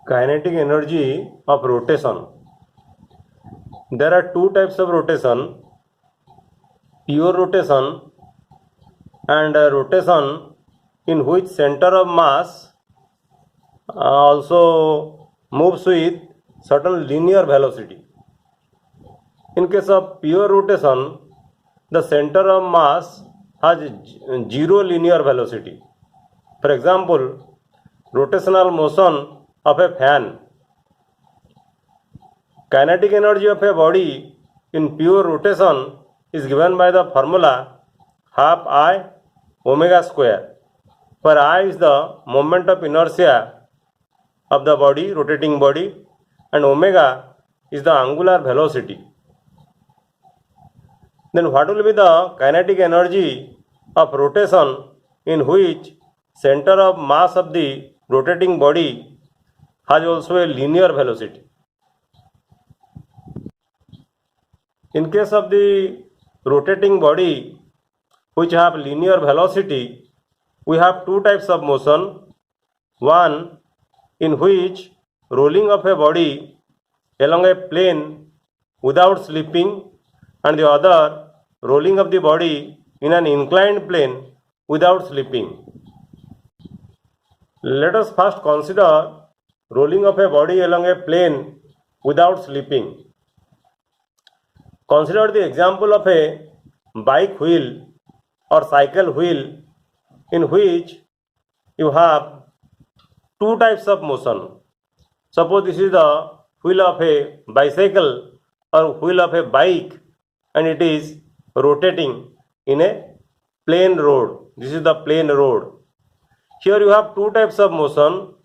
Kinetic energy of rotation. There are two types of rotation: pure rotation and rotation in which center of mass also moves with certain linear velocity. In case of pure rotation, the center of mass has zero linear velocity. For example, rotational motion of a fan. Kinetic energy of a body in pure rotation is given by the formula half I omega square, where I is the moment of inertia of the body, rotating body, and omega is the angular velocity. Then what will be the kinetic energy of rotation in which center of mass of the rotating body has also a linear velocity? In case of the rotating body which have linear velocity, we have two types of motion. One in which rolling of a body along a plane without slipping, and the other rolling of the body in an inclined plane without slipping. Let us first consider rolling of a body along a plane without slipping. Consider the example of a bike wheel or cycle wheel in which you have two types of motion. Suppose this is the wheel of a bicycle or wheel of a bike and it is rotating in a plain road. This is the plain road. Here you have two types of motion.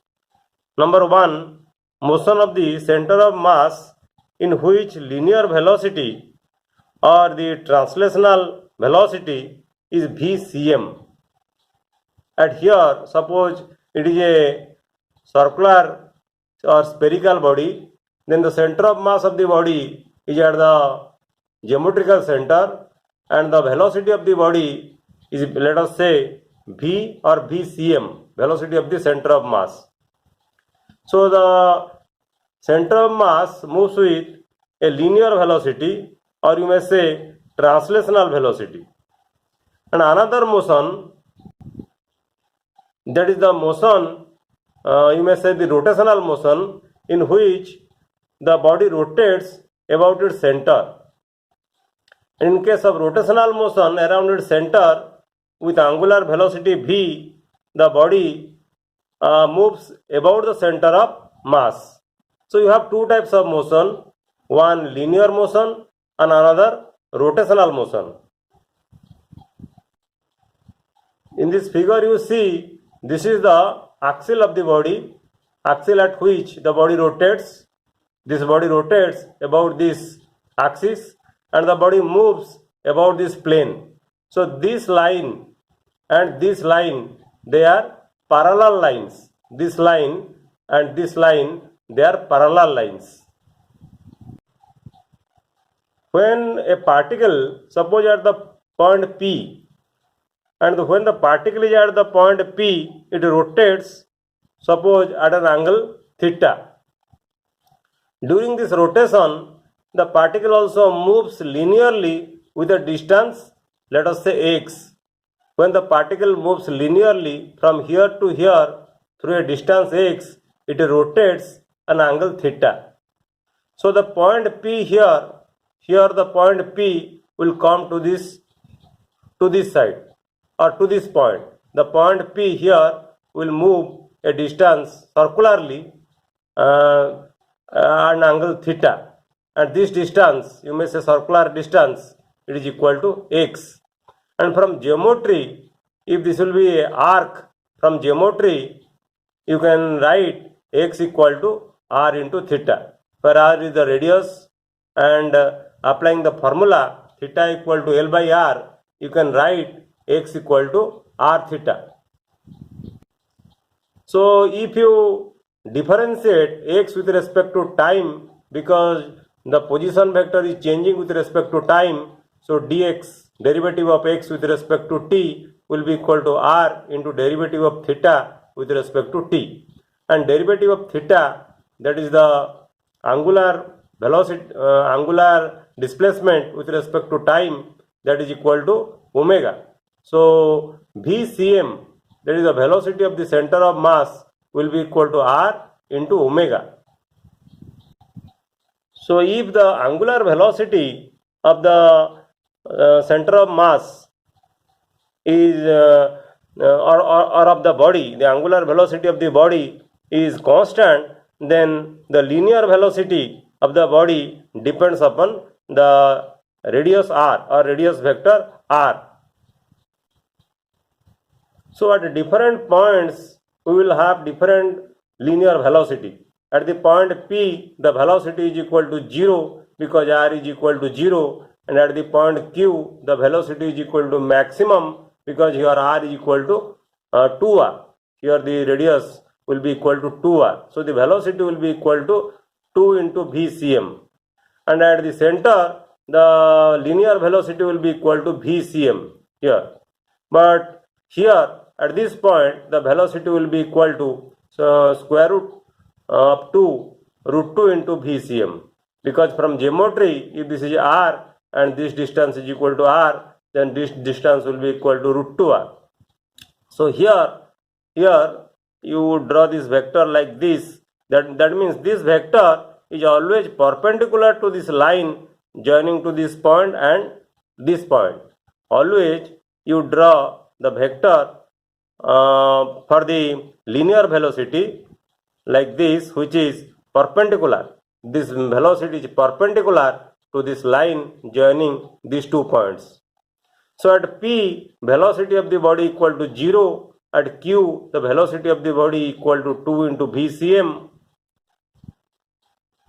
Number one, motion of the center of mass in which linear velocity or the translational velocity is vcm. And here suppose it is a circular or spherical body, then the center of mass of the body is at the geometrical center and the velocity of the body is, let us say, v or vcm, velocity of the center of mass. So the center of mass moves with a linear velocity, or you may say translational velocity. And another motion, that is the motion, you may say the rotational motion, in which the body rotates about its center. In case of rotational motion around its center with angular velocity v, the body moves about the center of mass. So you have two types of motion, one linear motion and another rotational motion. In this figure you see, this is the axle of the body, axle at which the body rotates. This body rotates about this axis and the body moves about this plane. So this line and this line, they are parallel lines. This line and this line, they are parallel lines. When a particle, suppose at the point P, and when the particle is at the point P, it rotates, suppose at an angle theta. During this rotation, the particle also moves linearly with a distance, let us say x. When the particle moves linearly from here to here through a distance x, it rotates an angle theta. So the point P here the point P will come to this side or to this point. The point P here will move a distance circularly an angle theta, and this distance, you may say circular distance, it is equal to x. And from geometry, if this will be an arc, from geometry you can write x equal to r into theta, where r is the radius, and applying the formula theta equal to L by r, you can write x equal to r theta. So if you differentiate x with respect to time, because the position vector is changing with respect to time, so dx, derivative of x with respect to t, will be equal to r into derivative of theta with respect to t. And derivative of theta that is the angular velocity, angular displacement with respect to time, that is equal to omega. So VCM, that is the velocity of the center of mass, will be equal to r into omega. So if the angular velocity of the center of mass is or of the body, the angular velocity of the body is constant, then the linear velocity of the body depends upon the radius r or radius vector r. So at different points we will have different linear velocity. At the point P, the velocity is equal to 0 because r is equal to 0, and at the point Q, the velocity is equal to maximum because here r is equal to 2r. Here the radius will be equal to 2r. So the velocity will be equal to 2 into VCM. And at the center, the linear velocity will be equal to VCM here. But here, at this point, the velocity will be equal to square root of 2 root 2 into VCM. Because from geometry, if this is r and this distance is equal to r, then this distance will be equal to root 2r. So here you draw this vector like this. That means this vector is always perpendicular to this line joining to this point and this point. Always you draw the vector for the linear velocity like this, which is perpendicular. This velocity is perpendicular to this line joining these 2 points. So at P, velocity of the body equal to 0. At Q, the velocity of the body equal to 2 into VCM.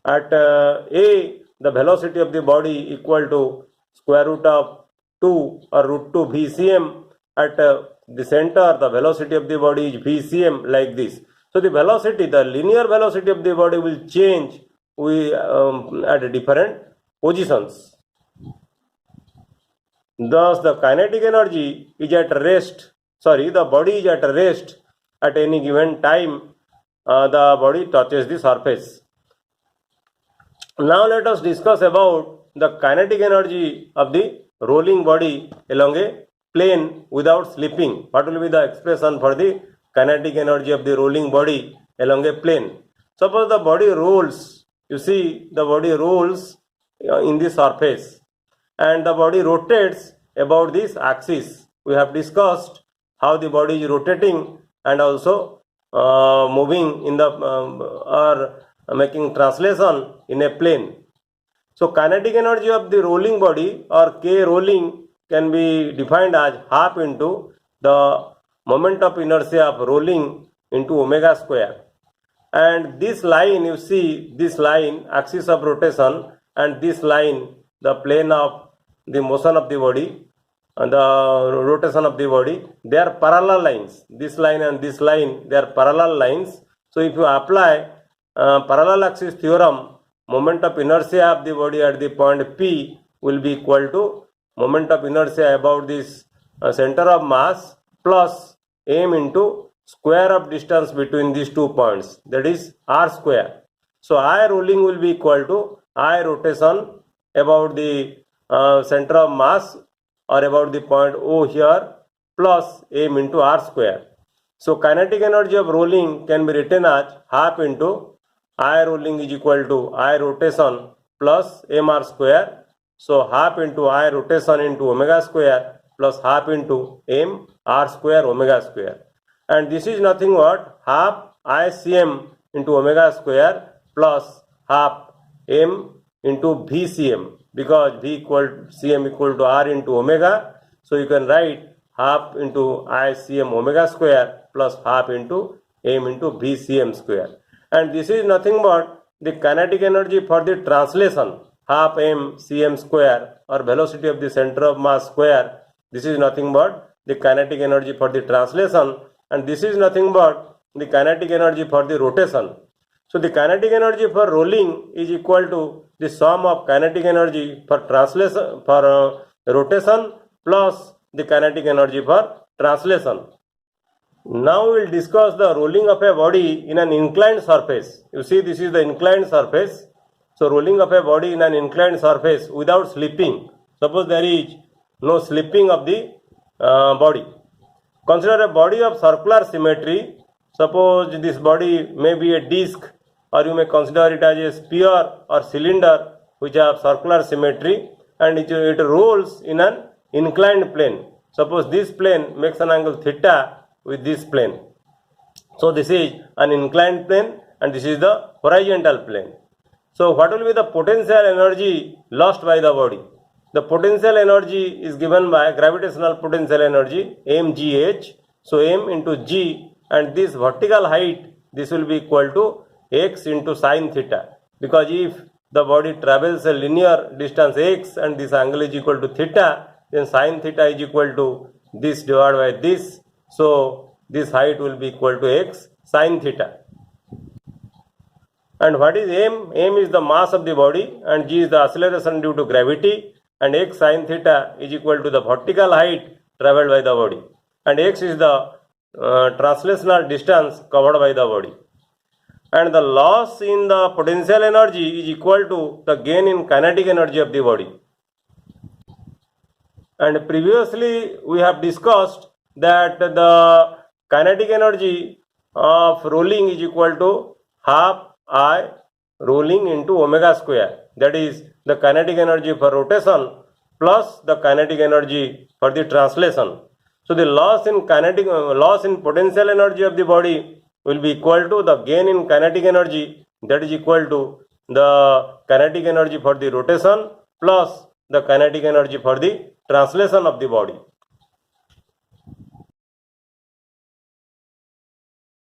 At A, the velocity of the body equal to square root of 2 or root 2 VCM. At the center, the velocity of the body is VCM, like this. So the velocity, the linear velocity of the body will change at different positions. Thus, the kinetic energy is at rest. The body is at rest at any given time. The body touches the surface. Now let us discuss about the kinetic energy of the rolling body along a plane without slipping. What will be the expression for the kinetic energy of the rolling body along a plane? Suppose the body rolls. You see, the body rolls in the surface and the body rotates about this axis. We have discussed how the body is rotating and also moving in the or making translation in a plane. So kinetic energy of the rolling body or K rolling can be defined as half into the moment of inertia of rolling into omega square. And this line, you see, this line, axis of rotation, and this line, the plane of the motion of the body and the rotation of the body, they are parallel lines. This line and this line, they are parallel lines. So if you apply parallel axis theorem, moment of inertia of the body at the point P will be equal to moment of inertia about this center of mass plus m into square of distance between these 2 points, that is r square. So I rolling will be equal to I rotation about the center of mass or about the point O here plus m into r square. So kinetic energy of rolling can be written as half into I rolling is equal to I rotation plus mr square. So half into I rotation into omega square plus half into m r square omega square. And this is nothing but half I cm into omega square plus half m into VCM, because V equal cm equal to r into omega. So you can write half into I cm omega square plus half into m into VCM square. And this is nothing but the kinetic energy for the translation, half m cm square or velocity of the center of mass square. This is nothing but the kinetic energy for the translation, and this is nothing but the kinetic energy for the rotation. So the kinetic energy for rolling is equal to the sum of kinetic energy for translation for rotation plus the kinetic energy for translation. Now we will discuss the rolling of a body in an inclined surface. You see, this is the inclined surface. So rolling of a body in an inclined surface without slipping. Suppose there is no slipping of the body. Consider a body of circular symmetry. Suppose this body may be a disc, or you may consider it as a sphere or cylinder which have circular symmetry, and it rolls in an inclined plane. Suppose this plane makes an angle theta with this plane. So this is an inclined plane and this is the horizontal plane. So what will be the potential energy lost by the body? The potential energy is given by gravitational potential energy mgh. So m into g, and this vertical height, this will be equal to x into sine theta, because if the body travels a linear distance x and this angle is equal to theta, then sine theta is equal to this divided by this. So this height will be equal to x sine theta. And what is m? M is the mass of the body and g is the acceleration due to gravity, and x sine theta is equal to the vertical height travelled by the body, and x is the translational distance covered by the body. And the loss in the potential energy is equal to the gain in kinetic energy of the body. And previously we have discussed that the kinetic energy of rolling is equal to half I rolling into omega square. That is the kinetic energy for rotation plus the kinetic energy for the translation. So the loss in potential energy of the body will be equal to the gain in kinetic energy, that is equal to the kinetic energy for the rotation plus the kinetic energy for the translation of the body.